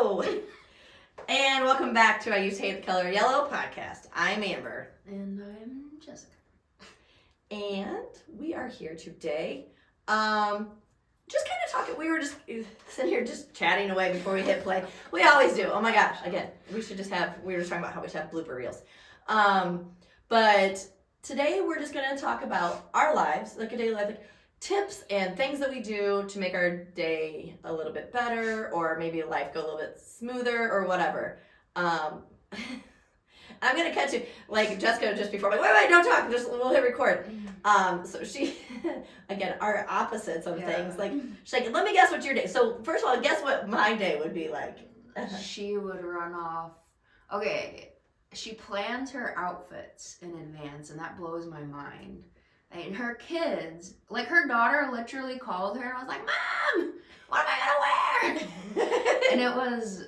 Hello! And welcome back to I Used to Hate the Color Yellow podcast. I'm Amber. And I'm Jessica. And we are here today. Just kind of talking. We were just sitting here just chatting away before we hit play. We always do. Oh my gosh. Again, we were just talking about how we should have blooper reels. But today we're just going to talk about our lives, like a daily life, like tips and things that we do to make our day a little bit better, or maybe life go a little bit smoother, or whatever. I'm gonna catch you like Jessica just before. Like, wait, don't talk. We'll hit record. So she, again, our opposites of things. Like she's like, let me guess what your day. So first of all, guess what my day would be like. She would run off. Okay, she plans her outfits in advance, and that blows my mind. And her kids, like her daughter literally called her and was like, Mom, what am I gonna wear? And it was,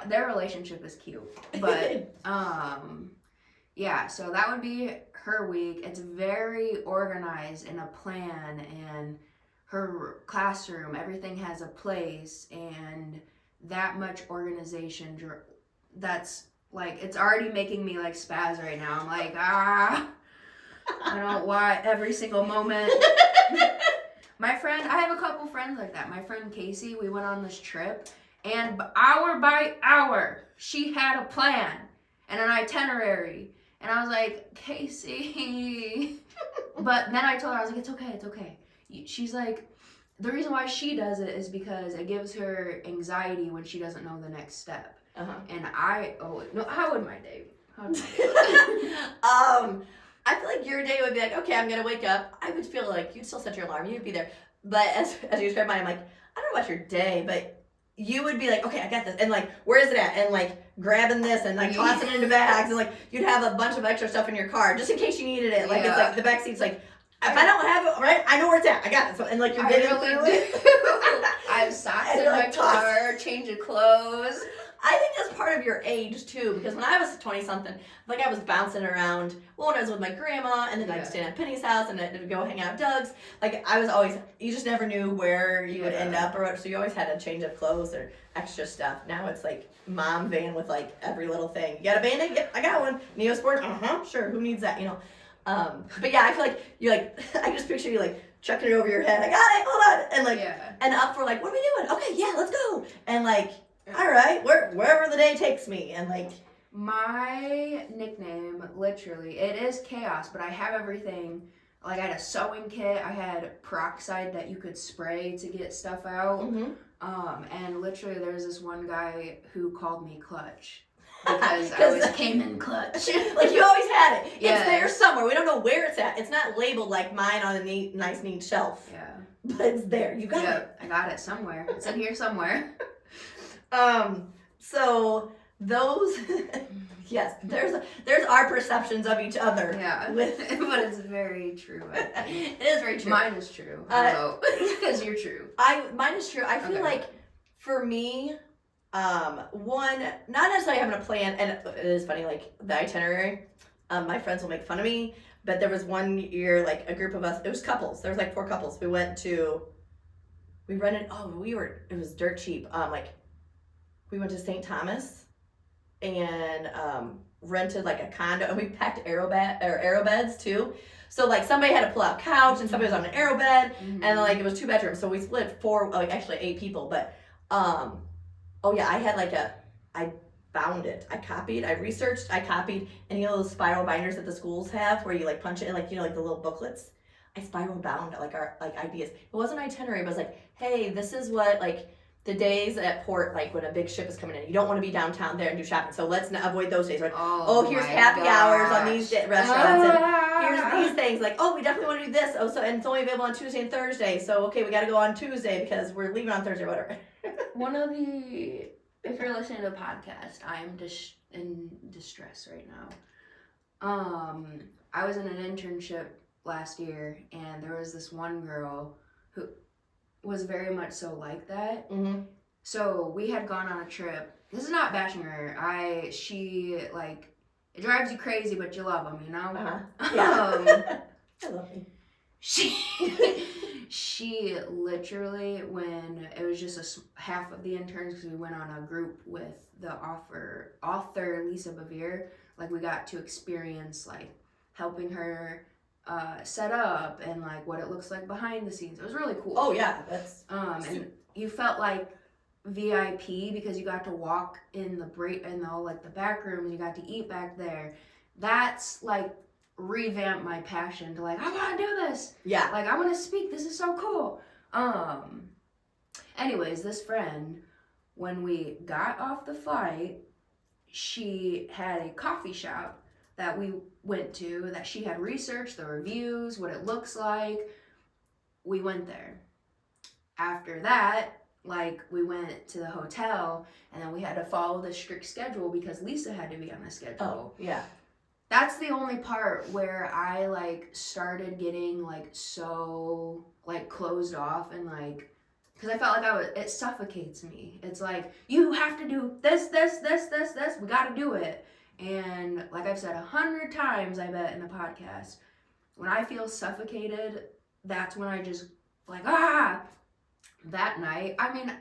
their relationship is cute. But, yeah, so that would be her week. It's very organized in a plan, and her classroom, everything has a place, and that much organization, that's like, it's already making me like spaz right now. I'm like, I don't want every single moment. My friend, I have a couple friends like that. My friend Casey, we went on this trip, and hour by hour, she had a plan and an itinerary. And I was like, Casey. But then I told her, I was like, it's okay. She's like, the reason why she does it is because it gives her anxiety when she doesn't know the next step. And how would my day? I feel like your day would be like, okay, I'm gonna wake up. I would feel like you'd still set your alarm. You'd be there. But as you described mine, I'm like, I don't know about your day, but you would be like, okay, I got this. And like, where is it at? And like grabbing this and like tossing it into bags. And like, you'd have a bunch of extra stuff in your car just in case you needed it. Like, it's like the back seat's like, if I don't have it, right, I know where it's at. I got it. So, and like, you're getting through it. I have socks in my car, change of clothes. I think that's part of your age too, because when I was 20-something, like I was bouncing around. Well, when I was with my grandma, and then I'd stay at Penny's house, and I'd go hang out at Doug's. Like I was always, you just never knew where you would end up, or what, so you always had a change of clothes or extra stuff. Now it's like mom van with like every little thing. You got a Band-Aid? Yep, I got one. Neosporin? Sure. Who needs that? You know. But yeah, I feel like you're like, I just picture you like chucking it over your head. I got it. Hold on, and like, and up for like, what are we doing? Okay, yeah, let's go, and like. All right, wherever the day takes me, and like my nickname, literally, it is Chaos, but I have everything. Like I had a sewing kit, I had peroxide that you could spray to get stuff out, and literally there's this one guy who called me Clutch because I always came in clutch. Like you always had it. It's there somewhere. We don't know where it's at. It's not labeled like mine on a nice neat shelf. Yeah, but it's there. You got it. I got it somewhere. It's in here somewhere. So those, yes, there's our perceptions of each other. Yeah, but it's very true. It is very true. Mine is true. Because you're true. Mine is true. I feel like for me, one, not necessarily having a plan, and it is funny, like the itinerary, my friends will make fun of me, but there was one year, like a group of us, it was couples. There was like 4 couples. We rented, it was dirt cheap. We went to St. Thomas and rented like a condo, and we packed aero beds too. So like somebody had a pull-out couch and somebody was on an aero bed, and like it was 2 bedrooms. So we split 8 people. But I had I found it. I copied, I researched, I copied, and you know those spiral binders that the schools have where you like punch it in, like you know like the little booklets. I spiral bound our ideas. It wasn't an itinerary, but it was like, hey, this is what like. The days at port, like when a big ship is coming in, you don't want to be downtown there and do shopping. So let's avoid those days. Right? Here's happy hours on these restaurants, and here's these things. Like, we definitely want to do this. And it's only available on Tuesday and Thursday. So okay, we got to go on Tuesday because we're leaving on Thursday or whatever. If you're listening to the podcast, I'm in distress right now. I was in an internship last year, and there was this one girl who was very much so like that. So we had gone on a trip. This is not bashing her. She like, it drives you crazy, but you love them, you know? Yeah. I love you. She She literally, when it was just half of the interns, because we went on a group with the author Lisa Bevere, like we got to experience like helping her set up and like what it looks like behind the scenes. It was really cool. Oh yeah, that's and you felt like VIP because you got to walk in all like the back rooms, you got to eat back there. That's like revamped my passion to like, I want to do this. Yeah. Like I want to speak. This is so cool. Anyways, this friend, when we got off the flight, she had a coffee shop that we went to that she had researched the reviews, what it looks like. We went there. After that, like we went to the hotel and then we had to follow the strict schedule because Lisa had to be on the schedule. Oh, yeah. That's the only part where I like started getting like so like closed off and like, because I felt like it suffocates me. It's like, you have to do this, we gotta do it. And like I've said 100 times, I bet in the podcast, when I feel suffocated, that's when I just like, that night. I mean,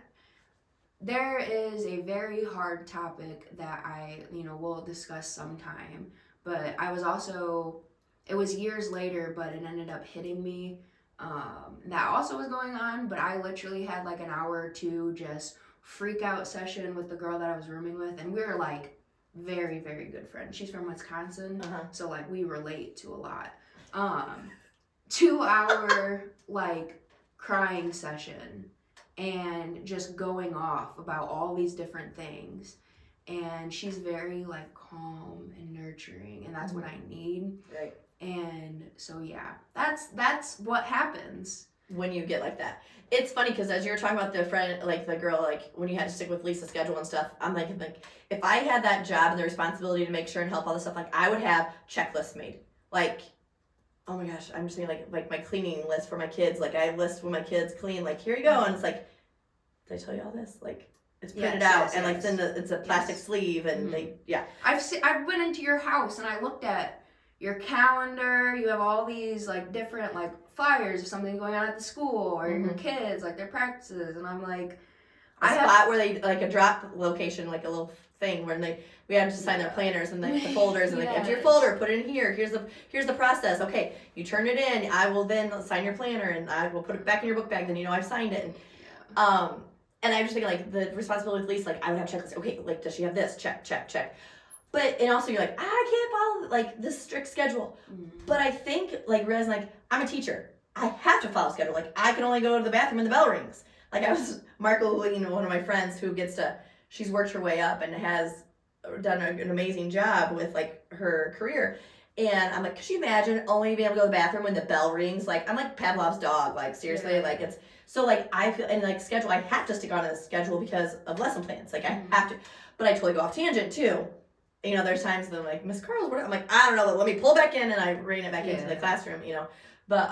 there is a very hard topic that I, will discuss sometime. But I was also, it was years later, but it ended up hitting me. That also was going on, but I literally had like an hour or two just freak out session with the girl that I was rooming with. And we were like very, very good friends. She's from Wisconsin. So like we relate to a lot. 2 hour like crying session and just going off about all these different things. And she's very like calm and nurturing, and that's what I need. Right. And so yeah, that's what happens when you get like that. It's funny because as you were talking about the friend, like the girl, like when you had to stick with Lisa's schedule and stuff, I'm like if I had that job and the responsibility to make sure and help all this stuff, like I would have checklists made. Like, oh my gosh, I'm just saying like my cleaning list for my kids. Like I have lists when my kids clean. Like here you go, and it's like, did I tell you all this? Like. It's printed out and like then it's a plastic sleeve and I've went into your house and I looked at your calendar. You have all these like different like flyers of something going on at the school or your kids, like their practices, and I'm like, spot where they like a drop location, like a little thing where we had to sign their planners and the folders and like enter your folder, put it in here. Here's the process. Okay, you turn it in. I will then sign your planner and I will put it back in your book bag. Then I've signed it. And I was just thinking, like, the responsibility with Lisa, like, I would have checklists. Okay, like, does she have this? Check. And also you're like, I can't follow, like, this strict schedule. But I think, like, realizing, like, I'm a teacher. I have to follow schedule. Like, I can only go to the bathroom when the bell rings. Like, Marco, one of my friends who she's worked her way up and has done an amazing job with, like, her career. And I'm like, could you imagine only being able to go to the bathroom when the bell rings? Like, I'm like Pavlov's dog. Like, seriously, like, it's... So, like, I feel, and, like, schedule, I have to stick on a schedule because of lesson plans. Like, I have to. But I totally go off tangent, too. There's times that I'm like, Miss Carl's, what? I'm like, I don't know. Let me pull back in, and I rein it back into the classroom, But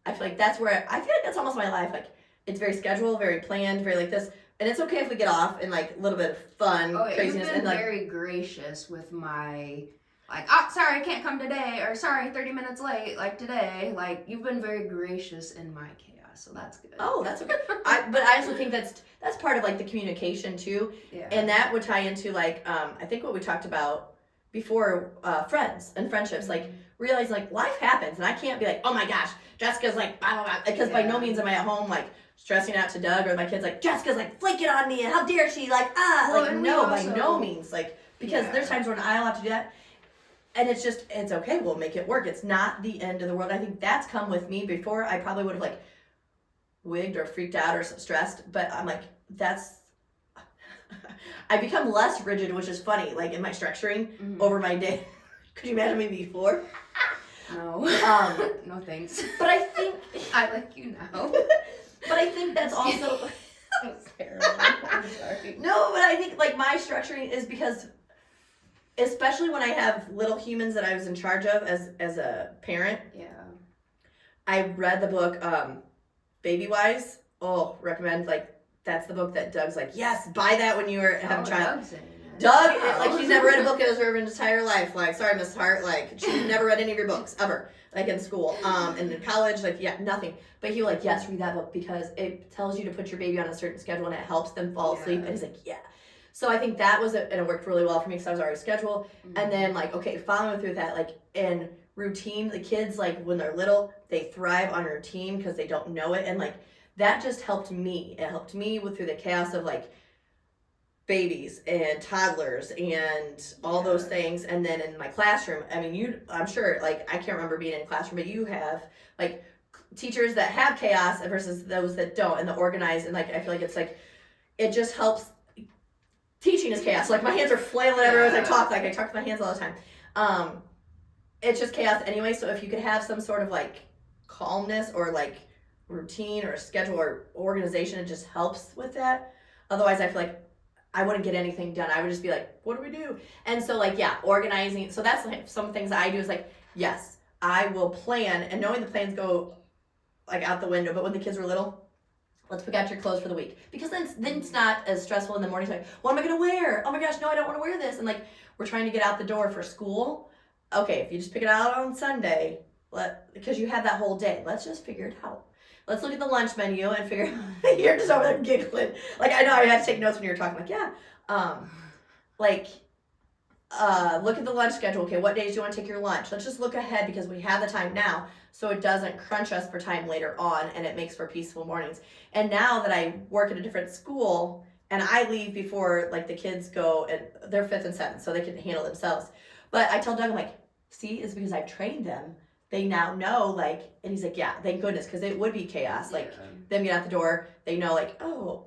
I feel like that's where, I feel like that's almost my life. Like, it's very scheduled, very planned, very like this. And it's okay if we get off and, like, a little bit of fun, craziness. You've been very gracious with my... Like, oh, sorry, I can't come today, or sorry, 30 minutes late, like today. Like, you've been very gracious in my chaos, so that's good. Oh, that's okay. But I also think that's part of, like, the communication, too. Yeah. And that would tie into, like, I think what we talked about before, friends and friendships, like, realizing, like, life happens, and I can't be like, oh my gosh, Jessica's, like, blah, blah, blah, because by no means am I at home, like, stressing out to Doug, or my kid's like, Jessica's, like, flaking on me, and how dare she, like, well, like, no, by no means, like, because there's times when I'll have to do that. And it's okay, we'll make it work. It's not the end of the world. I think that's come with me before. I probably would have like wigged or freaked out or stressed, but I'm like, I become less rigid, which is funny, like in my structuring over my day. Could you imagine me before? No. No thanks. But I think. I like you now. But I think that's also. That was terrible. I'm sorry. No, but I think like my structuring is because. Especially when I have little humans that I was in charge of as a parent. Yeah. I read the book Baby Wise. Oh, recommend, like, that's the book that Doug's like, yes, buy that when you were having a child. Doug, Wow. like, he's never read a book in his entire life. Like, sorry, Miss Hart, like, she's never read any of your books, ever. Like, in school. And in college, like, yeah, nothing. But he was like, yes, read that book because it tells you to put your baby on a certain schedule and it helps them fall asleep. And he's like, yeah. So I think that was it, and it worked really well for me because I was already scheduled. And then, like, okay, following through that, like, in routine, the kids, like, when they're little, they thrive on routine because they don't know it. And, like, that just helped me. It helped me through the chaos of, like, babies and toddlers and all those things. And then in my classroom, I mean, I'm sure, like, I can't remember being in a classroom, but you have, like, teachers that have chaos versus those that don't, and the organized. And, like, I feel like it's like, it just helps. Teaching is chaos. Like, my hands are flailing everywhere as I talk. Like, I talk with my hands all the time. It's just chaos anyway. So if you could have some sort of, like, calmness or, like, routine or a schedule or organization, it just helps with that. Otherwise, I feel like I wouldn't get anything done. I would just be like, what do we do? And so, like, yeah, organizing. So that's, like, some things I do is, like, yes, I will plan, and knowing the plans go, like, out the window. But when the kids were little, let's pick out your clothes for the week. Because then it's not as stressful in the morning. It's like, what am I going to wear? Oh my gosh, no, I don't want to wear this. And, like, we're trying to get out the door for school. Okay, if you just pick it out on Sunday, because you have that whole day, let's just figure it out. Let's look at the lunch menu and figure out. You're just over there giggling. Like, I know I had to take notes when you were talking. Like, yeah. Look at the lunch schedule. Okay, what days do you want to take your lunch? Let's just look ahead because we have the time now, so it doesn't crunch us for time later on, and it makes for peaceful mornings. And now that I work at a different school and I leave before, like, the kids go, and they're 5th and 7th, so they can handle themselves. But I tell Doug, I'm like, see, it's because I've trained them. They now know, like, and he's like, yeah, thank goodness, because it would be chaos. Like, them get out the door, they know, like, oh,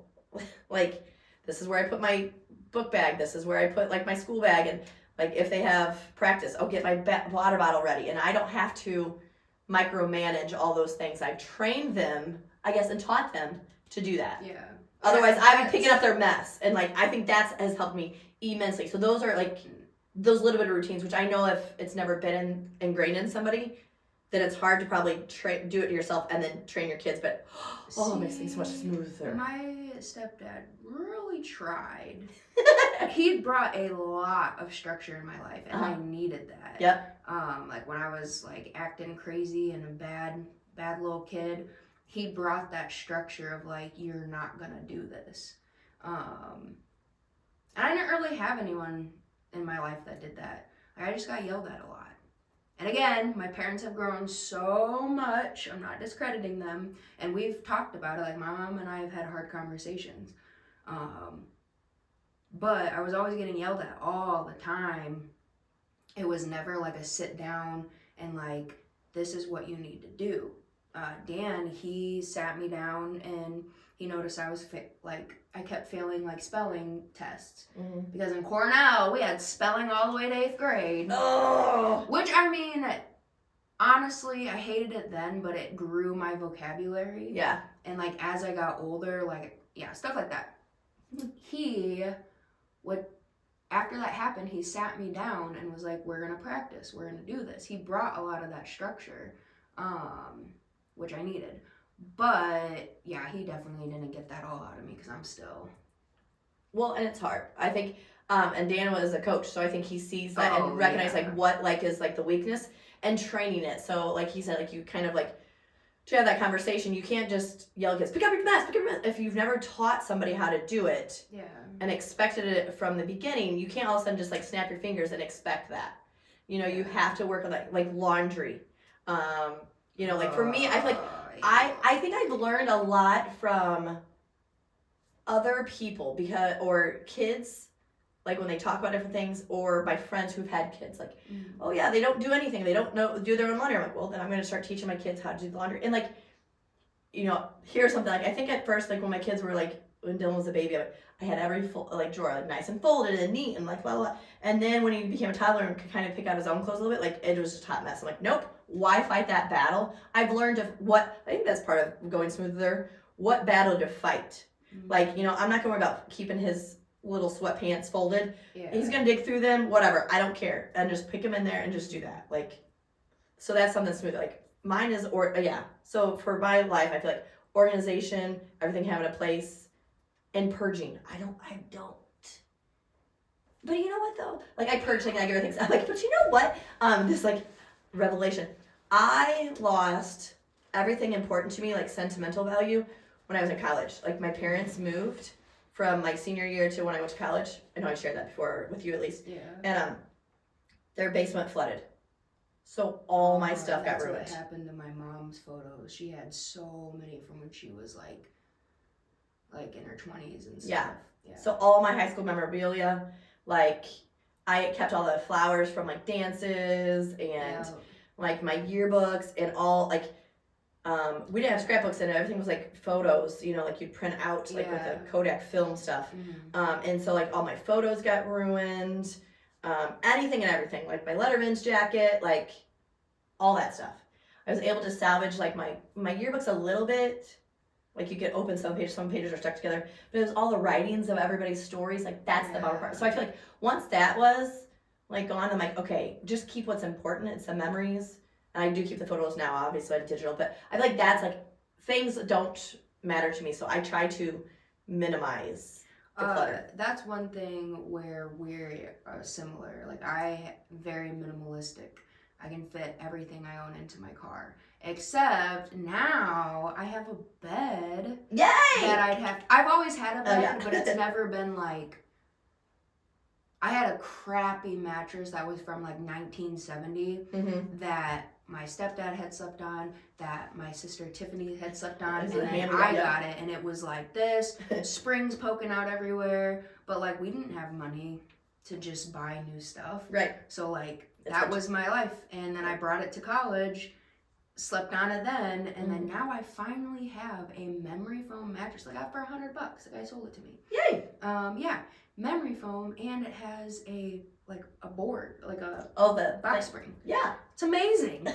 like, this is where I put my book bag, this is where I put, like, my school bag, and, like, if they have practice, I'll get my water bottle ready, and I don't have to micromanage all those things. I've trained them, I guess, and taught them to do that. Yeah. Otherwise, I'd be picking up their mess, and, like, I think that has helped me immensely. So those are, like, those little bit of routines, which I know if it's never been ingrained in somebody, then it's hard to probably do it yourself and then train your kids. But it makes things so much smoother. My stepdad really tried. He brought a lot of structure in my life, and I needed that. Yep. Like, when I was, like, acting crazy and a bad little kid, he brought that structure of, like, you're not gonna do this. And I didn't really have anyone in my life that did that. I just got yelled at a lot. And again, my parents have grown so much. I'm not discrediting them. And we've talked about it. Like, my mom and I have had hard conversations. But I was always getting yelled at all the time. It was never like a sit down and, like, this is what you need to do. Dan, he sat me down and he noticed I was I kept failing, like, spelling tests. Mm-hmm. Because in Cornell, we had spelling all the way to 8th grade. Oh! Which, I mean, honestly, I hated it then, but it grew my vocabulary. Yeah. And, like, as I got older, like, yeah, stuff like that. After that happened, he sat me down and was like, we're going to practice. We're going to do this. He brought a lot of that structure, which I needed. But, yeah, he definitely didn't get that all out of me because I'm still... Well, and it's hard. I think, and Dan was a coach, so I think he sees that and recognizes, like, what, like, is, like, the weakness and training it. So, like he said, like, you kind of, like, to have that conversation, you can't just yell at kids, pick up your mess. If you've never taught somebody how to do it and expected it from the beginning, you can't all of a sudden just, like, snap your fingers and expect that. You know, you have to work on that, like, laundry. You know, like, for me, I feel like I think I've learned a lot from other people or kids, like, when they talk about different things, or my friends who've had kids, like, oh yeah, they don't do anything, they don't do their own laundry. I'm like, well, then I'm going to start teaching my kids how to do the laundry. And, like, you know, here's something, like, I think at first, like, when my kids were, like, when Dylan was a baby, I had every drawer, like, nice and folded and neat and, like, blah, blah, blah. And then when he became a toddler and could kind of pick out his own clothes a little bit, like, it was just a hot mess. I'm like, nope, why fight that battle? I've learned I think that's part of going smoother, what battle to fight. Like, you know, I'm not going to worry about keeping his little sweatpants folded. Yeah. He's going to dig through them, whatever. I don't care. And just pick them in there and just do that. Like, so that's something smooth. Like, mine is, So for my life, I feel like organization, everything having a place, and purging. I don't But you know what though? Like I purged like negative things. I'm like, but you know what? This like revelation. I lost everything important to me, like sentimental value, when I was in college. Like my parents moved from my senior year to when I went to college. I know I shared that before with you at least. Yeah. And their basement flooded. So all my stuff got That's ruined. what happened to my mom's photos. She had so many from when she was like in her 20s and stuff. Yeah. So all my high school memorabilia, like I kept all the flowers from like dances and like my yearbooks and all like we didn't have scrapbooks in it. Everything was like photos, you know, like you'd print out like with the Kodak film stuff. And so like all my photos got ruined. Anything and everything, like my Letterman's jacket, like all that stuff. I was able to salvage like my yearbooks a little bit. Like you could open some pages are stuck together, but it was all the writings of everybody's stories. Like that's the bummer part. So I feel like once that was like gone, I'm like, okay, just keep what's important. It's the memories. And I do keep the photos now, obviously I'm digital, but I feel like that's like things don't matter to me. So I try to minimize the clutter. That's one thing where we're similar. Like I very minimalistic. I can fit everything I own into my car. Except now I have a bed. Yay! I've always had a bed, but it's never been like, I had a crappy mattress that was from like 1970 that my stepdad had slept on, that my sister Tiffany had slept on, and then I got it, and it was like this, springs poking out everywhere, but like we didn't have money to just buy new stuff. Right. So like that was my life, and then I brought it to college, slept on it then, and then now I finally have a memory foam mattress. Like I got for $100. The guy sold it to me. Yay! Yeah, memory foam, and it has a board, like a box spring. Yeah, it's amazing.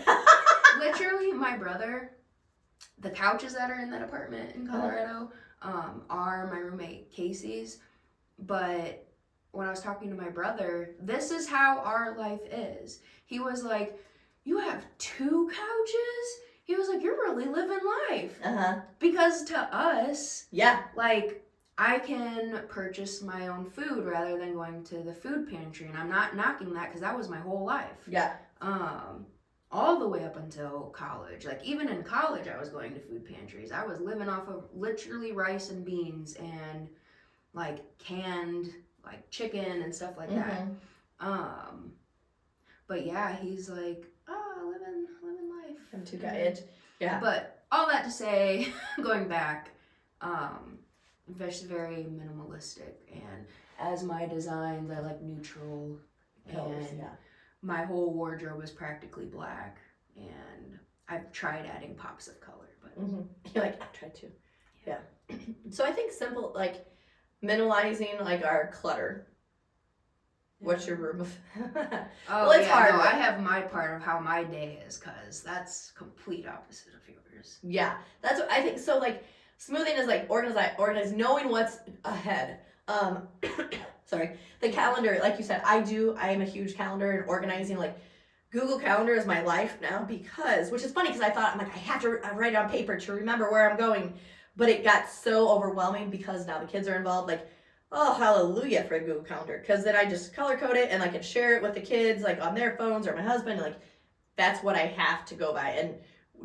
Literally, my brother, the couches that are in that apartment in Colorado are my roommate Casey's, but when I was talking to my brother, this is how our life is. He was like, you have 2 couches? He was like, you're really living life. Because to us, like, I can purchase my own food rather than going to the food pantry. And I'm not knocking that because that was my whole life. All the way up until college. Like, even in college, I was going to food pantries. I was living off of literally rice and beans and, like, canned, like, chicken and stuff like that. But yeah, he's like, living life. I'm too good. Yeah. But all that to say, going back, just very minimalistic, and as my designs, I like neutral colors, and my whole wardrobe is practically black, and I've tried adding pops of color, but you're like, I've tried to. Yeah. So I think simple, like minimalizing like our clutter. What's your room of? Well, it's hard. No, I have my part of how my day is, because that's complete opposite of yours. Yeah, that's what I think. So like smoothing is like organize, knowing what's ahead. Sorry, the calendar, like you said, I am a huge calendar and organizing. Like Google Calendar is my life now, because, which is funny because I thought I'm like I have to write it on paper to remember where I'm going, but it got so overwhelming because now the kids are involved. Like, oh, hallelujah for a Google Calendar, because then I just color code it and I can share it with the kids, like on their phones or my husband. Like, that's what I have to go by. And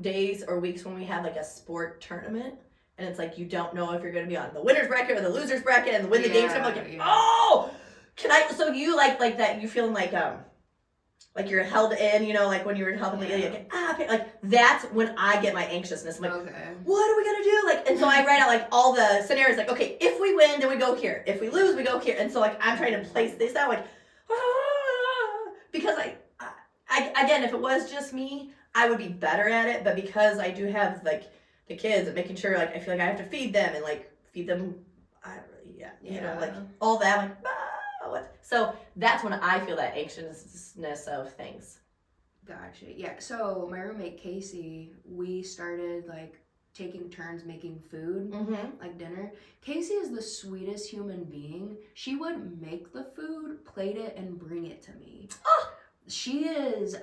days or weeks when we have like a sport tournament, and it's like you don't know if you're going to be on the winner's bracket or the loser's bracket, and when the game's come, like, oh, can I? So you like that? You feeling like you're held in, you know, like when you were helping the like that's when I get my anxiousness. I'm like, what are we gonna do? Like, and so I write out like all the scenarios. Like, okay, if we win, then we go here. If we lose, we go here. And so like I'm trying to place this out, like, because I again, if it was just me, I would be better at it. But because I do have like the kids and making sure, like I feel like I have to feed them and like feed them, you know, like all that, like. What? So that's when I feel that anxiousness of things. Gotcha. Yeah. So my roommate Casey, we started like taking turns making food, like dinner. Casey is the sweetest human being. She would make the food, plate it, and bring it to me. She is.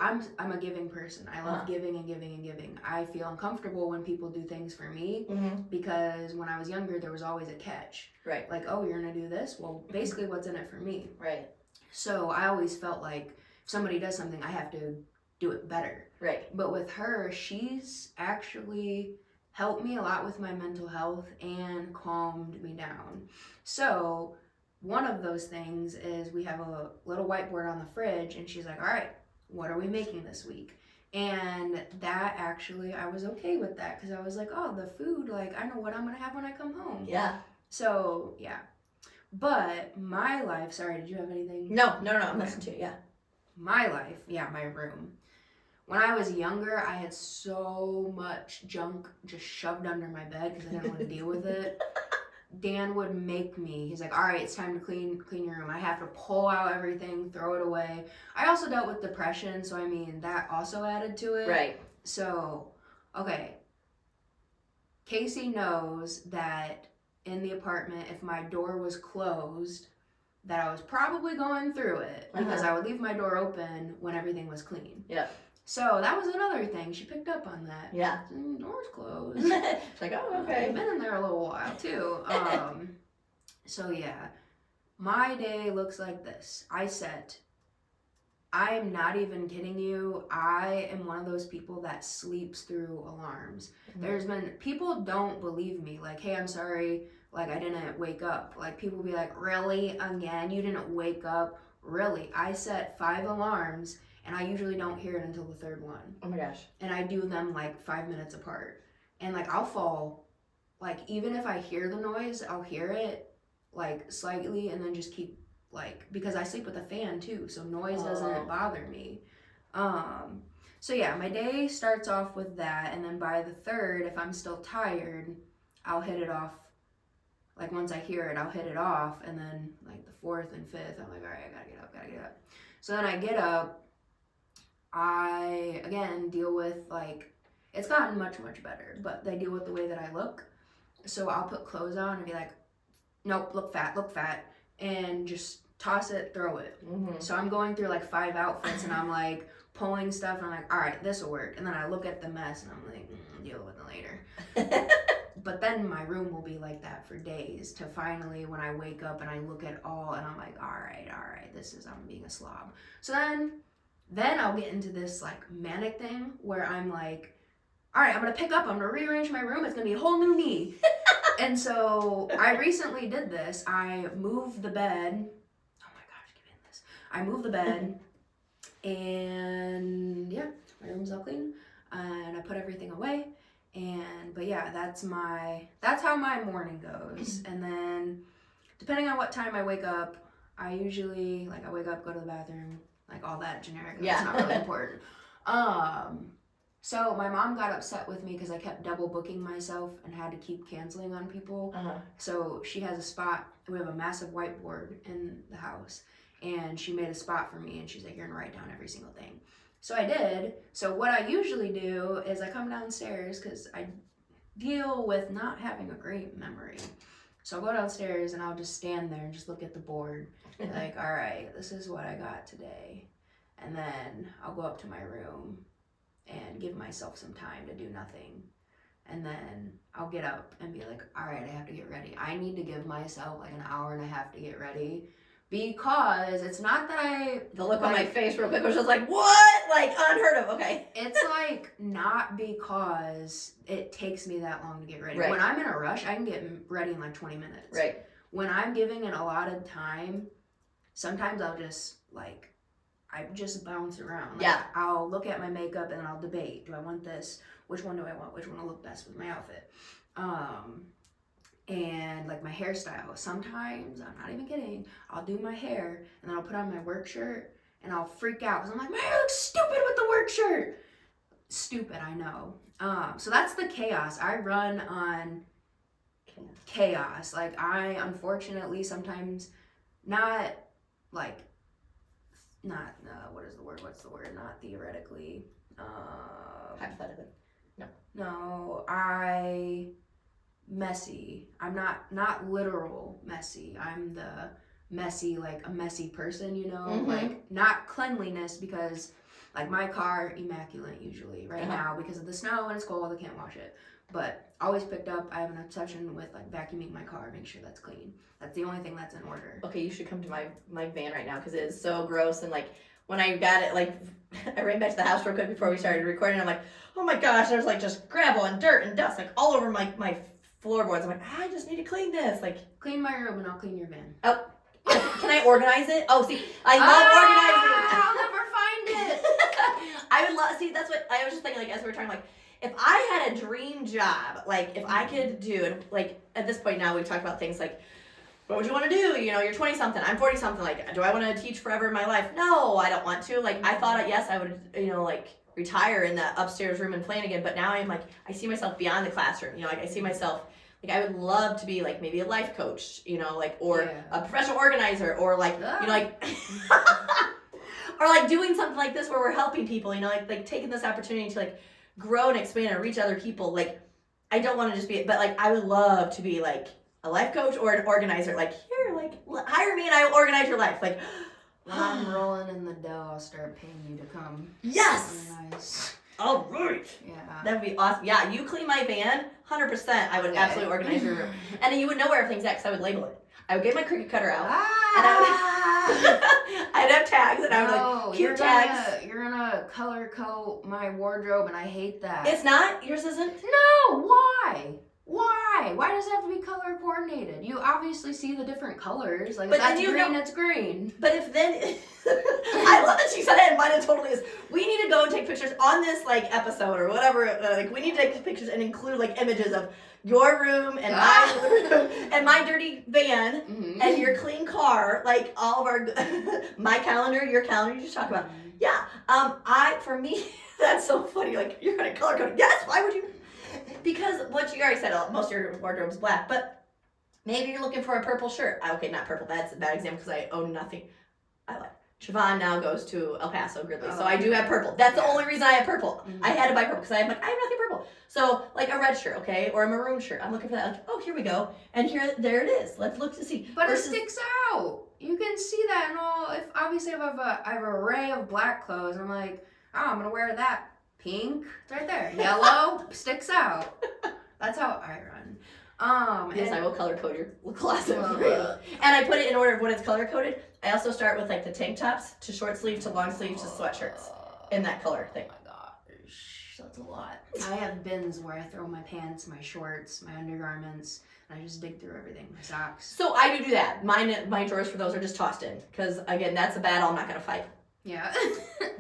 I'm a giving person. I love giving and giving and giving. I feel uncomfortable when people do things for me because when I was younger, there was always a catch. Right. Like, oh, you're gonna do this? Well, basically, what's in it for me? Right. So I always felt like if somebody does something, I have to do it better. Right. But with her, she's actually helped me a lot with my mental health and calmed me down. So one of those things is we have a little whiteboard on the fridge, and she's like, all right, what are we making this week? And that actually, I was okay with that because I was like, oh, the food, like, I know what I'm going to have when I come home. Yeah. So, yeah. But my life, sorry, did you have anything? No, I'm listening to you, yeah. My life, yeah, my room. When I was younger, I had so much junk just shoved under my bed because I didn't want to deal with it. Dan would make me. He's like, all right, it's time to clean your room. I have to pull out everything, throw it away. I also dealt with depression, so I mean, that also added to it. Right. So, okay. Casey knows that in the apartment, if my door was closed, that I was probably going through it because I would leave my door open when everything was clean. Yeah. So that was another thing. She picked up on that. Yeah. Door's closed. It's like, oh, okay. I've been in there a little while too. So yeah, my day looks like this. I'm not even kidding you. I am one of those people that sleeps through alarms. There's been, people don't believe me. Like, hey, I'm sorry. Like, I didn't wake up. Like, people be like, really? Again? You didn't wake up? Really? I set 5 alarms. And I usually don't hear it until the 3rd one. Oh my gosh. And I do them like 5 minutes apart. And like I'll fall, like even if I hear the noise, I'll hear it like slightly and then just keep like, because I sleep with a fan too, so noise doesn't bother me. So yeah, my day starts off with that, and then by the 3rd, if I'm still tired, I'll hit it off. Like once I hear it, I'll hit it off, and then like the 4th and 5th, I'm like, all right, I gotta get up. So then I get up. I, again, deal with, like, it's gotten much, much better, but I deal with the way that I look. So I'll put clothes on and be like, nope, look fat, and just toss it, throw it. So I'm going through, like, 5 outfits, and I'm, like, pulling stuff, and I'm like, all right, this will work. And then I look at the mess, and I'm like, deal with it later. But then my room will be like that for days, to finally, when I wake up and I look at all, and I'm like, all right, I'm being a slob. So then I'll get into this like manic thing where I'm like, all right, I'm gonna pick up, I'm gonna rearrange my room, it's gonna be a whole new me. And so I recently did this. I moved the bed. Oh my gosh, give me this. I moved the bed and yeah, my room's all clean and I put everything away. But yeah, that's how my morning goes. And then depending on what time I wake up, I usually I wake up, go to the bathroom, like all that generic. Yeah. It's not really important. So my mom got upset with me because I kept double booking myself and had to keep canceling on people. So she has a spot. We have a massive whiteboard in the house, and she made a spot for me, and she's like, you're gonna write down every single thing. So I did. So what I usually do is I come downstairs because I deal with not having a great memory. So I'll go downstairs and I'll just stand there and just look at the board. Like, all right, this is what I got today. And then I'll go up to my room and give myself some time to do nothing. And then I'll get up and be like, all right, I have to get ready. I need to give myself like an hour and a half to get ready. Because it's not that the look on my face real quick was just like, what? Like, unheard of. Okay. It's like not because it takes me that long to get ready. Right. When I'm in a rush, I can get ready in like 20 minutes. Right. When I'm giving an allotted time, sometimes I'll just like, I just bounce around. Like, yeah. I'll look at my makeup and I'll debate. Do I want this? Which one do I want? Which one will look best with my outfit? And like my hairstyle, sometimes, I'm not even kidding, I'll do my hair and then I'll put on my work shirt and I'll freak out because I'm like, my hair looks stupid with the work shirt. Stupid, I know. So that's the chaos. I run on chaos. Like I, unfortunately, sometimes not what is the word? What's the word? Not theoretically. Hypothetically. No, messy. I'm not literal messy. I'm the messy, like a messy person, you know, Mhm. like not cleanliness because like my car immaculate usually right Uh-huh. now because of the snow and it's cold, I can't wash it. But always picked up. I have an obsession with like vacuuming my car, make sure that's clean. That's the only thing that's in order. Okay, you should come to my van right now because it is so gross. And like when I got it, like I ran back to the house real quick before we started recording. I'm like, oh my gosh, there's like just gravel and dirt and dust like all over my floorboards. I'm like, I just need to clean this. Like, Clean my room and I'll clean your van. can I organize it? Oh, see, I love organizing. I'll never find it. I would love. See, that's what I was just thinking. Like as we were talking, like if I had a dream job, like if I could do, and like at this point now we've talked about things like, what would you want to do? You know, you're 20 something, I'm 40 something. Like, do I want to teach forever in my life? No, I don't want to. Like I thought, yes, I would. You know, like retire in the upstairs room and plan again. But now I'm like, I see myself beyond the classroom. You know, like I see myself. Like I would love to be like maybe a life coach, you know, like or Yeah. a professional organizer, or like you know like or like doing something like this where we're helping people, you know, like taking this opportunity to like grow and expand and reach other people. Like I don't want to just be, but like I would love to be like a life coach or an organizer. Like here, like hire me and I will organize your life. Like When I'm rolling in the dough, I'll start paying you to come. yes, Organize. all right. Yeah. That'd be awesome. Yeah, you clean my van, 100%. I would Okay. absolutely organize your room, and then you would know where everything's at because I would label it. I would get my Cricut cutter out. Ah! I'd have tags, and I would No, like you're cute tags. you're gonna color code my wardrobe, and I hate that. It's not yours, isn't. No, why? Why? Why does it have to be color coordinated? You obviously see the different colors. Like But if that's then you green, know- it's green. But if then, I love that she said it, and mine it totally is. We need to go and take pictures on this like episode or whatever. Like we need to take pictures and include like images of your room and my room and my dirty van Mm-hmm. and your clean car. Like all of our my calendar, your calendar. You just talk about. Yeah. For me, that's so funny. Like you're gonna color code. Yes. Why would you? Because what you already said, most of your wardrobe's black, but maybe you're looking for a purple shirt. Okay, not purple. That's a bad example because I own nothing. I like. Siobhan now goes to El Paso Gridley, so I do have purple. That's the only reason I have purple. Mhm. I had to buy purple because I have nothing purple. So like a red shirt, okay, or a maroon shirt. I'm looking for that. Like, oh, here we go, and there it is. Let's look to see. But Versus- it sticks out. You can see that in all. If obviously if I have an array of black clothes, I'm like, oh, I'm gonna wear that pink. It's right there. Yellow sticks out. That's how I run. Yes, and- I will color code your closet Well, for you. And I put it in order of when it's color coded. I also start with like the tank tops to short sleeve to long sleeve to sweatshirts in that color thing. Oh my gosh, that's a lot. I have bins where I throw my pants, my shorts, my undergarments, and I just dig through everything. My socks. So I do that. My drawers for those are just tossed in because again, that's a battle I'm not gonna fight. Yeah.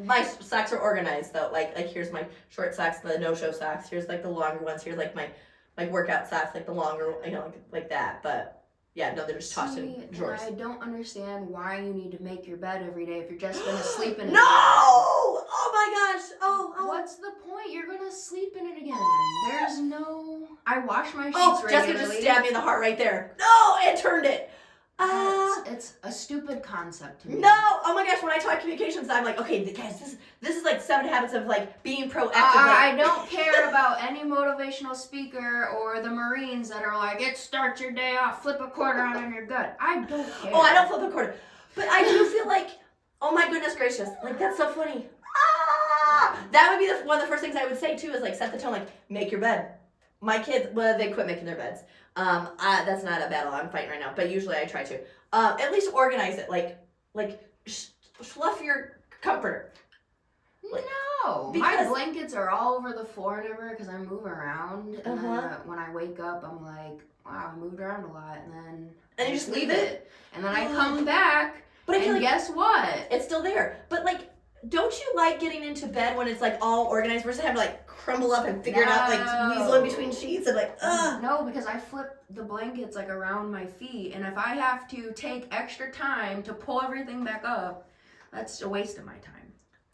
My socks are organized though. Like here's my short socks, the no-show socks. Here's like the longer ones. Here's like my workout socks, like the longer, you know, like that. But yeah, no, they're just tossed in See, drawers. I don't understand why you need to make your bed every day if you're just gonna sleep in it. No! Oh my gosh! Oh. What's the point? You're gonna sleep in it again. There's no. I wash my sheets Oh, Jessica regularly. just stabbed me in the heart right there. No, it turned it. It's a stupid concept to me. No! Oh my gosh! When I talk communications, I'm like, okay, guys, this is like 7 habits of like being proactive. I don't care about any motivational speaker or the Marines that are like, it starts your day off, flip a quarter on and you're good. I don't care. Oh, I don't flip a quarter, but I do feel like, oh my goodness gracious, like that's so funny. That would be one of the first things I would say too, is like set the tone, like make your bed. My kids, well, they quit making their beds. That's not a battle I'm fighting right now, but usually I try to. At least organize it, like fluff your comforter. No, my Because- blankets are all over the floor and everywhere because I move around. And then, Uh-huh. when I wake up, I'm like, wow, I moved around a lot. And then And I you just leave it? And then I come back, But I feel and like guess what? it's still there. But like, don't you like getting into bed when it's like all organized versus having to like crumble up and figure it out, like No. weasel in between sheets and like, ugh. No, because I flip the blankets like around my feet, and if I have to take extra time to pull everything back up, that's a waste of my time.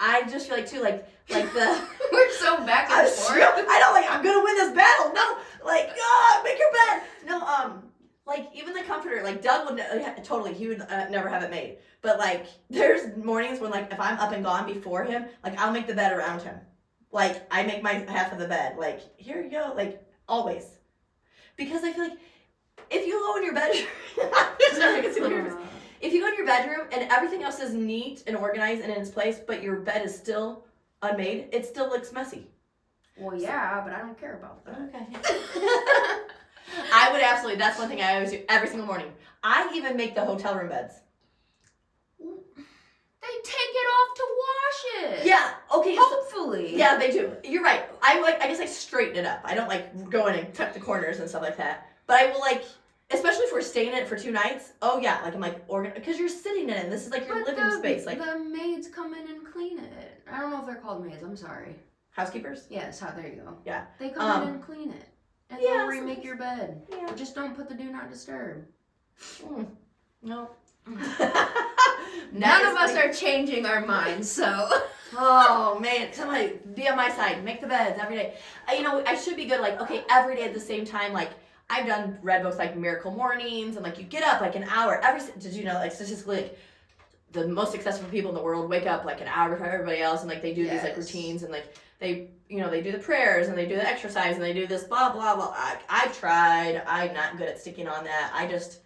I just feel like too, like the. We're so back and forth. I know, like I'm gonna win this battle. No, like, make your bed. No, like even the comforter, like Doug would totally, he would never have it made. But like, there's mornings when like if I'm up and gone before him, like I'll make the bed around him. Like I make my half of the bed. Like here you go. Like always, because I feel like if you go in your bedroom, I'm just never gonna see what you're- if you go in your bedroom and everything else is neat and organized and in its place, but your bed is still unmade, it still looks messy. Well, yeah, but I don't care about that. Okay. I would absolutely, that's one thing I always do every single morning. I even make the hotel room beds. They take it off to wash it. Yeah, okay. Hopefully. Yeah, they do. You're right. I guess I straighten it up. I don't like go in and tuck the corners and stuff like that. But I will like, especially if we're staying in it for 2 nights. Oh yeah, like I'm like because you're sitting in it. This is like your living space. Like the maids come in and clean it. I don't know if they're called maids. I'm sorry. Housekeepers. Yes. There you go. Yeah. They come in and clean it, and they'll remake your bed. Yeah. Just don't put the do not disturb. No. None of us are changing our minds, so. Oh man, somebody be on my side. Make the beds every day. I should be good. Like, okay, every day at the same time. Like, I've done read books like Miracle Mornings, and like you get up like an hour every. Did you know like statistically, like, the most successful people in the world wake up like an hour before everybody else, and like they do these like routines, and like they they do the prayers and they do the exercise and they do this blah blah blah. I've tried. I'm not good at sticking on that. I just.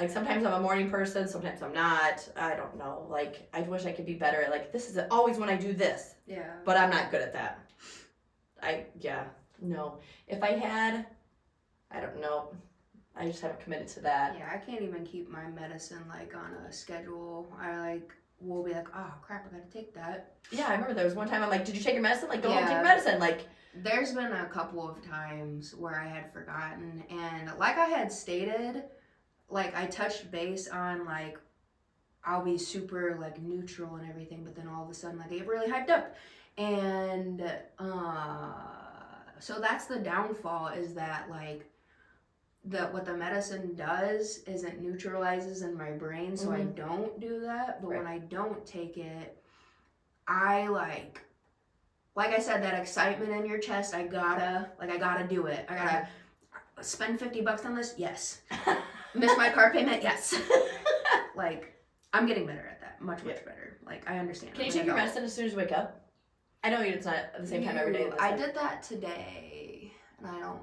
Like, sometimes I'm a morning person, sometimes I'm not. I don't know. Like, I wish I could be better at, like, this is always when I do this. Yeah. But I'm not good at that. No. If I had, I don't know. I just haven't committed to that. Yeah, I can't even keep my medicine, like, on a schedule. We'll be like, oh, crap, I gotta take that. Yeah, I remember there was one time I'm like, did you take your medicine? Like, go home and take Yeah. your medicine. Like, There's been a couple of times where I had forgotten. And like I had stated, like, I touched base on, like, I'll be super, like, neutral and everything, but then all of a sudden, like, I get really hyped up. And, so that's the downfall, is that, like, what the medicine does is it neutralizes in my brain, so I don't do that. But when I don't take it, I, like I said, that excitement in your chest, I gotta do it. I gotta spend $50 on this? Yes. Miss my car payment? Yes. Like, I'm getting better at that. Much better. Like, I understand. Can you take your medicine as soon as you wake up? I know it's not at the same time every day. I did that today, and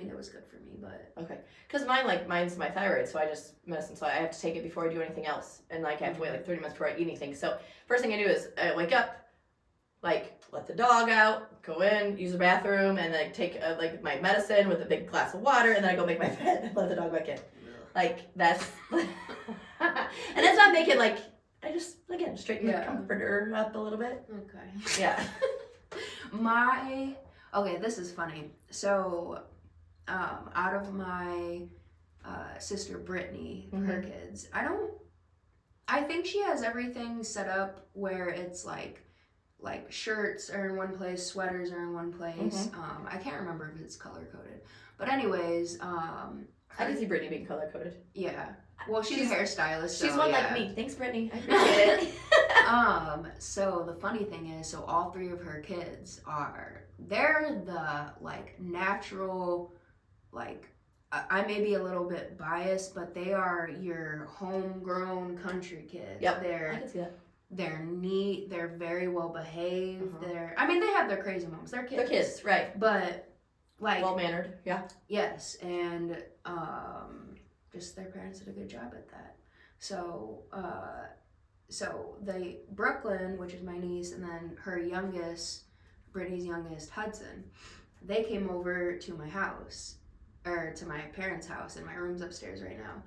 it was good for me, but. Okay. Because mine's my thyroid, so I just medicine, so I have to take it before I do anything else. And, like, I have to wait, like, 30 minutes before I eat anything. So, first thing I do is I wake up, like, let the dog out, go in, use the bathroom, and then take like my medicine with a big glass of water, and then I go make my bed and let the dog back in. Like, that's and that's not making like I just again straighten the comforter up a little bit. Okay. Yeah. Okay, this is funny. So, out of my sister Brittany, her kids, I think she has everything set up where it's like shirts are in one place, sweaters are in one place. I can't remember if it's color coded, but anyways, I can see Brittany being color coded. Yeah. Well, she's a hairstylist. She's one like me. Thanks, Brittany. I appreciate it. So the funny thing is, so all 3 of her kids they're the like natural, like I may be a little bit biased, but they are your homegrown country kids. Yep. I can see that. They're neat. They're very well behaved. They have their crazy moments. They're kids. They're kids, right? But like well mannered. Yeah. Yes, and just their parents did a good job at that. So Brooklyn, which is my niece, and then her youngest, Brittany's youngest, Hudson, they came over to my house, or to my parents' house, and my room's upstairs right now.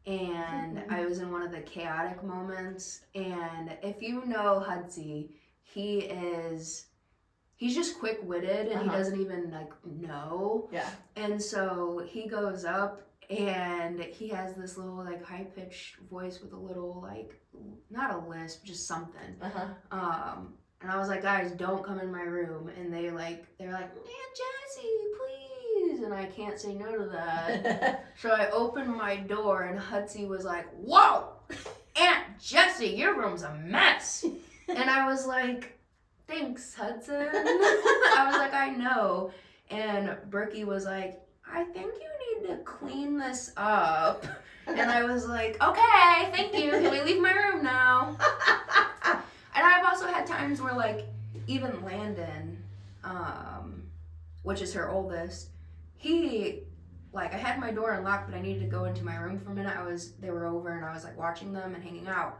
And I was in one of the chaotic moments, and if you know Hudson, he's just quick-witted, and he doesn't even like know. Yeah. And so he goes up, and he has this little like high-pitched voice with a little like, not a lisp, just something. And I was like, guys, don't come in my room. And they're like, Aunt Jessie, please. And I can't say no to that. So I opened my door, and Hudson was like, whoa, Aunt Jessie, your room's a mess. And I was like, thanks, Hudson. I was like, I know. And Berkey was like, I think you need to clean this up. And I was like, okay, thank you. Can we leave my room now? And I've also had times where, like, even Landon, which is her oldest, he like I had my door unlocked, but I needed to go into my room for a minute. They were over, and I was like watching them and hanging out,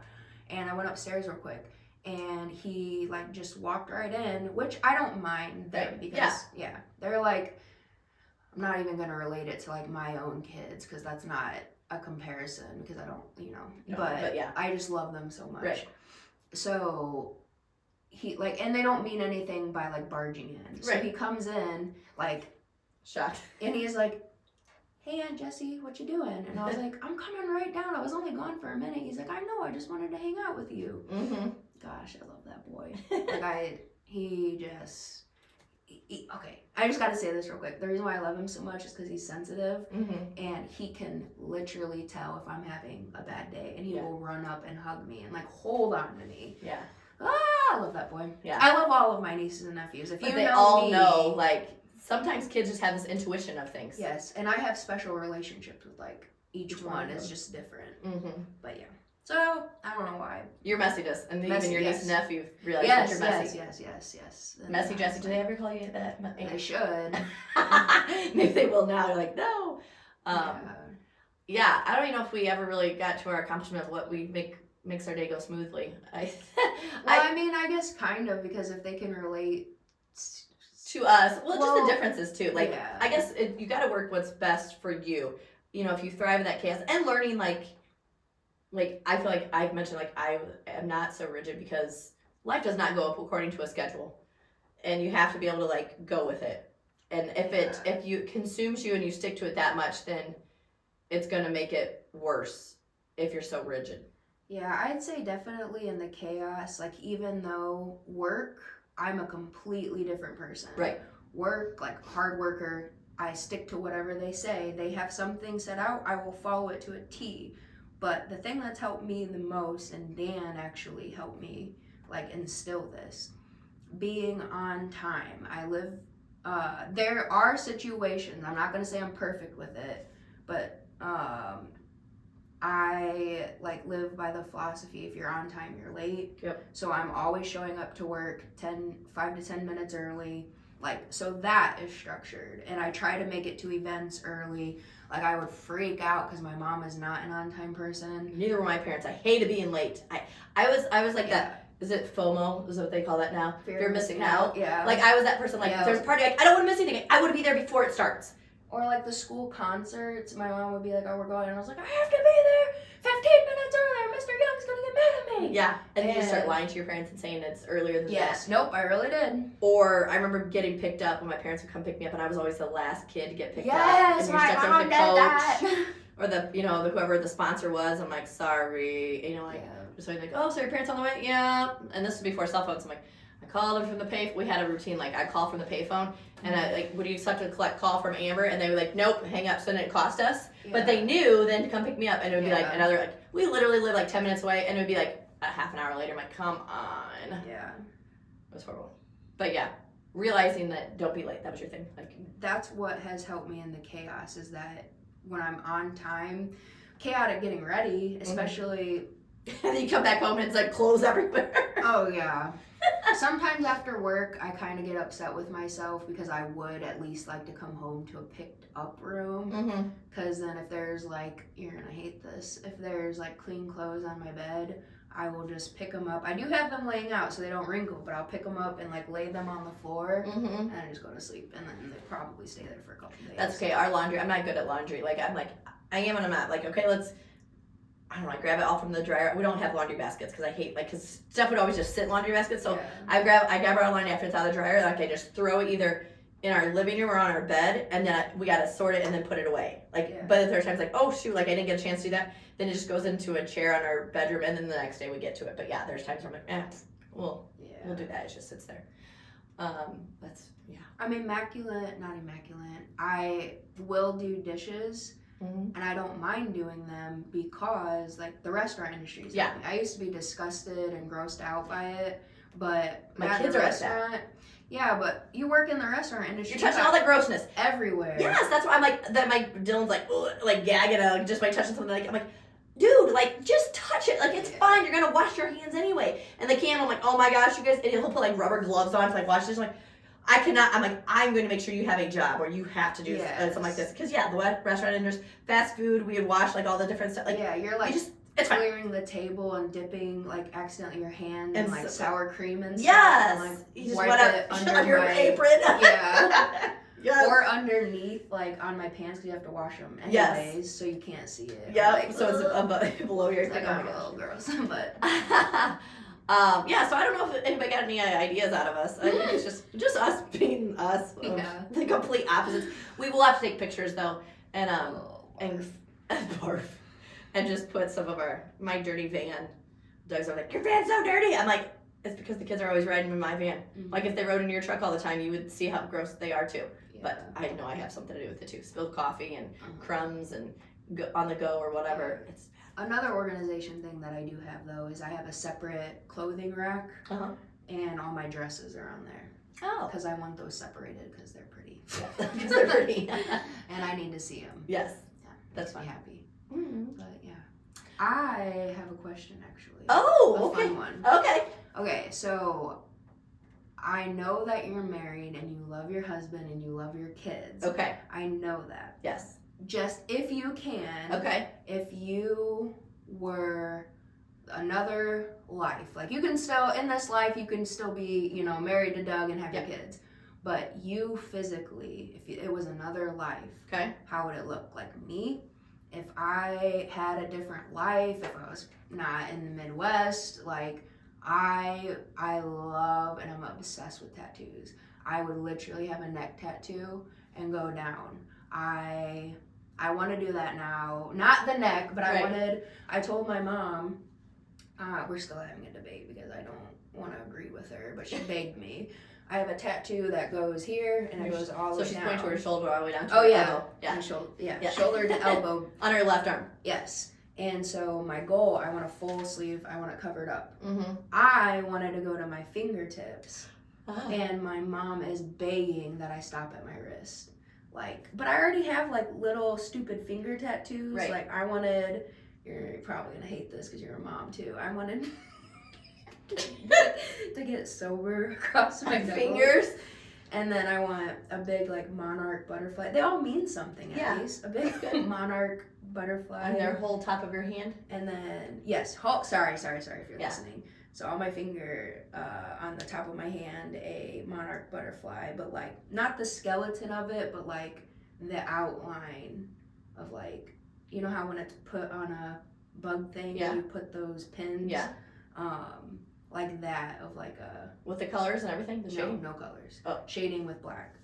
and I went upstairs real quick, and he like just walked right in, which I don't mind them Right. because they're like, I'm not even gonna relate it to like my own kids because that's not a comparison because I don't, No, but yeah. I just love them so much. Right. So he like, and they don't mean anything by like barging in. So Right. he comes in like, Shocked. and he's like, "Hey, Aunt Jessie, what you doing?" And I was like, "I'm coming right down. I was only gone for a minute." He's like, "I know. I just wanted to hang out with you." Mm-hmm. Gosh, I love that boy. Like okay. I just got to say this real quick. The reason why I love him so much is because he's sensitive, and he can literally tell if I'm having a bad day, and he will run up and hug me and like hold on to me. Yeah. I love that boy. Yeah. I love all of my nieces and nephews. If But you they know all me, know, like, sometimes kids just have this intuition of things. yes, and I have special relationships with like each one is just different. Mm-hmm. But yeah. So I don't know why. Your messiness, and Messy, even your niece yes. and nephew realize that you're messy. Yes. And Messy I Jessie, was do they like, ever call you that? They should. Maybe they will now. They're like, no. Yeah. Yeah, I don't even know if we ever really got to our accomplishment of what we makes our day go smoothly. Well, I mean, I guess kind of, because if they can relate to us, well, just Well, the differences too. Like, yeah. I guess you got to work what's best for you. You know, if you thrive in that chaos and learning, like I feel like I've mentioned, like I am not so rigid because life does not go up according to a schedule, and you have to be able to like go with it. And if you consumes you and you stick to it that much, then it's gonna make it worse if you're so rigid. Yeah, I'd say definitely in the chaos, like even though work, I'm a completely different person. Right. Work, like hard worker, I stick to whatever they say. They have something set out, I will follow it to a T. But the thing that's helped me the most, and Dan actually helped me like instill this, being on time. I live, there are situations, I'm not gonna say I'm perfect with it, but I like live by the philosophy, if you're on time, you're late. Yep. So I'm always showing up to work 5 to 10 minutes early. Like, so that is structured. And I try to make it to events early. Like, I would freak out because my mom is not an on-time person. Neither were my parents. I hated being late. I was like that. Is it FOMO? Is what they call that now? Fear You're missing out. Yeah. Like I was that person. Like Yeah. if there's a party, like I don't want to miss anything. I want to be there before it starts. Or like the school concerts, my mom would be like, "Oh, we're going," and I was like, "I have to be there 15 minutes earlier. Mr. Young's gonna get mad at me." Yeah, and then you start lying to your parents and saying it's earlier than Yes. that. Nope. I really did. Or I remember getting picked up when my parents would come pick me up, and I was always the last kid to get picked up. Yes, And my you're stuck mom with did the that. coach or the whoever the sponsor was. I'm like, sorry, like Yeah. just like, oh, so your parents on the way? Yeah. And this was before cell phones. I'm like, I called them from the pay. We had a routine, like I'd call from the payphone, and I like, would you accept a collect call from Amber? And they were like, nope, hang up. So then it cost us. But they knew then to come pick me up, and it would be like another, like we literally live like 10 minutes away, and it would be like a half an hour later. I'm like, come on. Yeah. It was horrible. But yeah, realizing that don't be late. That was your thing. Like That's what has helped me in the chaos, is that when I'm on time, chaotic getting ready, especially. and then you come back home and it's like clothes everywhere. Oh yeah. Sometimes after work, I kind of get upset with myself because I would at least like to come home to a picked up room. Mm-hmm. Because then if there's like, you're gonna hate this, if there's like clean clothes on my bed, I will just pick them up. I do have them laying out so they don't wrinkle, but I'll pick them up and like lay them on the floor, Mm-hmm. and I just go to sleep, and then they probably stay there for a couple days. That's okay. Our laundry, I'm not good at laundry. Like I'm like, I am and I'm not. Like, okay, I don't know, I grab it all from the dryer. We don't have laundry baskets because I hate, like, because stuff would always just sit in laundry baskets. So Yeah. I grab our laundry after it's out of the dryer. Like I just throw it either in our living room or on our bed, and then we gotta sort it and then put it away. Like, Yeah. but if there's times like, oh shoot, like I didn't get a chance to do that, then it just goes into a chair on our bedroom, and then the next day we get to it. But yeah, there's times where I'm like, we'll do that. It just sits there. That's I'm immaculate, not immaculate. I will do dishes. Mm-hmm. And I don't mind doing them because, like, the restaurant industry is helping. I used to be disgusted and grossed out by it, but My at kids the are like restaurant, yeah, but you work in the restaurant industry. You're touching all that grossness everywhere. Yes, that's why I'm like that. My Dylan's like gagging just by touching something. Like I'm like, dude, like just touch it. Like it's fine. You're gonna wash your hands anyway. And the can, I'm like, oh my gosh, you guys. And he'll put like rubber gloves on to like wash this. I'm like, I cannot. I'm like, I'm going to make sure you have a job or you have to do something like this. Yes. Because yeah, the restaurant and there's fast food. We would wash like all the different stuff. Like yeah, you're like it's fine. clearing the table and dipping like accidentally your hand in And like sour cream and stuff. Yes. And, like, You just wipe want it to under on your my apron. Yeah. Yes. Or underneath, like on my pants, because you have to wash them anyways, Yes. so you can't see it. Yep. Like, So it's below your. it's like, oh my oh, gosh. gross. But Yeah, so I don't know if anybody got any ideas out of us. I think it's just us being us. Yeah. The complete opposites. We will have to take pictures though, and barf. barf, and just put some of my dirty van. Doug's are like, your van's so dirty. I'm like, it's because the kids are always riding in my van. Mhm. Like if they rode in your truck all the time, you would see how gross they are too. Yeah. But I know I have something to do with it too. Spilled coffee and Uh-huh. crumbs and on the go or whatever. It's Another organization thing that I do have though is I have a separate clothing rack, Uh-huh. and all my dresses are on there oh, because I want those separated because they're pretty. because they're pretty. And I need to see them. Yes, Yeah, that's makes me fine. happy. Mm-hmm. But yeah, I have a question actually. Oh, a okay. fun one. Okay. Okay, so I know that you're married and you love your husband and you love your kids. Okay. I know that. Yes. Just if you can, Okay. if you were another life, like you can still, in this life, you can still be, married to Doug and have Yep. your kids. But you physically, if it was another life, Okay. how would it look? Like me, if I had a different life, if I was not in the Midwest, like I love and I'm obsessed with tattoos. I would literally have a neck tattoo and go down. I want to do that now. Not the neck, but Right. I told my mom, we're still having a debate because I don't want to agree with her, but she begged me. I have a tattoo that goes here and it goes all the So way she's down. pointing to her shoulder all the way down to Oh her yeah. elbow. Yeah. My shoulder, Yeah. shoulder to elbow. On her left arm. Yes. And so my goal, I want a full sleeve. I want it covered up. Mm-hmm. I wanted to go to my fingertips, Oh. and my mom is begging that I stop at my wrist. Like, but I already have like little stupid finger tattoos. Right. Like I wanted. You're probably gonna hate this because you're a mom too. I wanted to get sober across my nose. fingers. And then I want a big like monarch butterfly. They all mean something at Yeah. least. A big monarch butterfly. On their whole top of your hand. And then yes, sorry if you're Yeah. listening. So on my finger, on the top of my hand, a monarch butterfly, but like not the skeleton of it, but like the outline of like, you know how when it's put on a bug thing, Yeah. you put those pins. Yeah. Like that of like a With the colors and everything. The shading. no colors. Oh. Shading with black.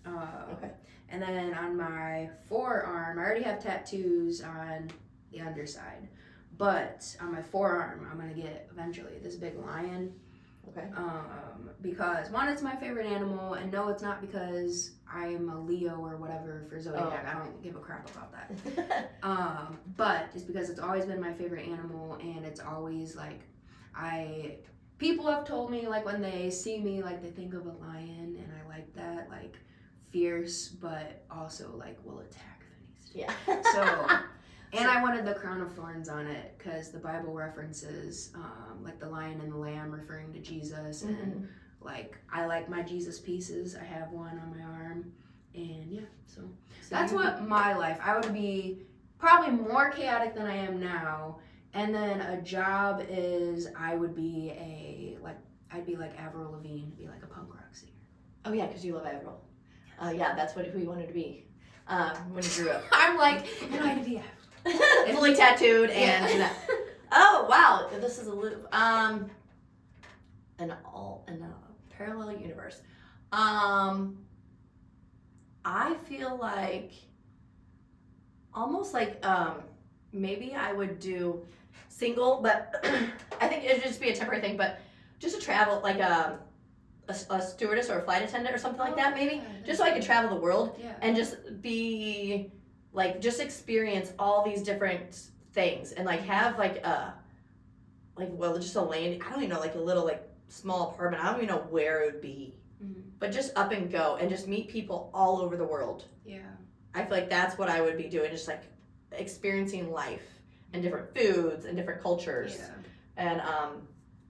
Okay. And then on my forearm, I already have tattoos on the underside. But on my forearm, I'm going to get eventually this big lion. Okay. Because one, it's my favorite animal. And no, it's not because I'm a Leo or whatever for Zodiac. I don't give a crap about that. But it's because it's always been my favorite animal. And it's always like, people have told me like when they see me, like they think of a lion. And I like that, like fierce, but also like will attack if it needs to. Yeah. So, and I wanted the crown of thorns on it because the Bible references like the lion and the lamb referring to Jesus, and like I like my Jesus pieces. I have one on my arm, and yeah, so that's what my life. I would be probably more chaotic than I am now, and then a job is I would be I'd be like Avril Lavigne, be like a punk rock singer. Oh yeah, because you love Avril. Yeah, that's who you wanted to be when you grew up. I'm like, and I'd be Avril. Fully tattooed and Yeah. oh wow, this is a loop. In a parallel universe. I feel like almost like maybe I would do single, but I think it'd just be a temporary thing. But just to travel, like a stewardess or a flight attendant or something like that, maybe, just so I could travel the world Yeah. and just be. Like, just experience all these different things and, like, have, just a land. I don't even know, like, a little, like, small apartment. I don't even know where it would be. Mhm. But just up and go and just meet people all over the world. Yeah. I feel like that's what I would be doing, just, like, experiencing life and different foods and different cultures. Yeah.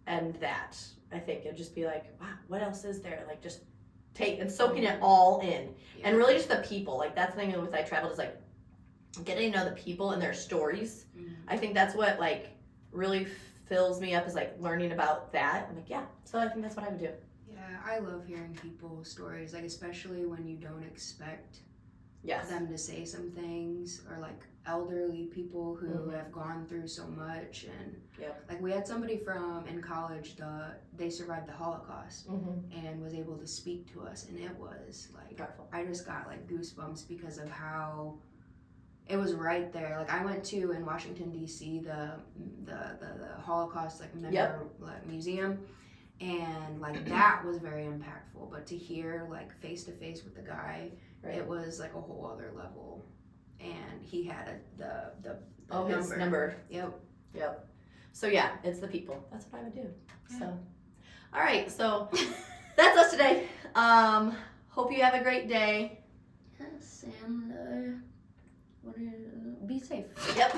And that. I think it'd just be like, wow, what else is there? Like, just and soaking it all in. And really just the people, like that's the thing with I traveled is like getting to know the people and their stories. I think that's what like really fills me up is like learning about that. I'm like, yeah, so I think that's what I would do. Yeah, I love hearing people's stories, like especially when you don't expect Yes. them to say some things, or like elderly people who have gone through so much. And like we had somebody from in college, they survived the Holocaust and was able to speak to us, and it was like Powerful. I just got like goosebumps because of how it was right there. Like I went to in Washington D.C. the Holocaust like like museum, and like that was very impactful. But to hear like face to face with the guy, it was like a whole other level. And he had the number. His number. Yep. So yeah, it's the people. That's what I would do. So, all right. So that's us today. Hope you have a great day. Yes, and be safe. Yep.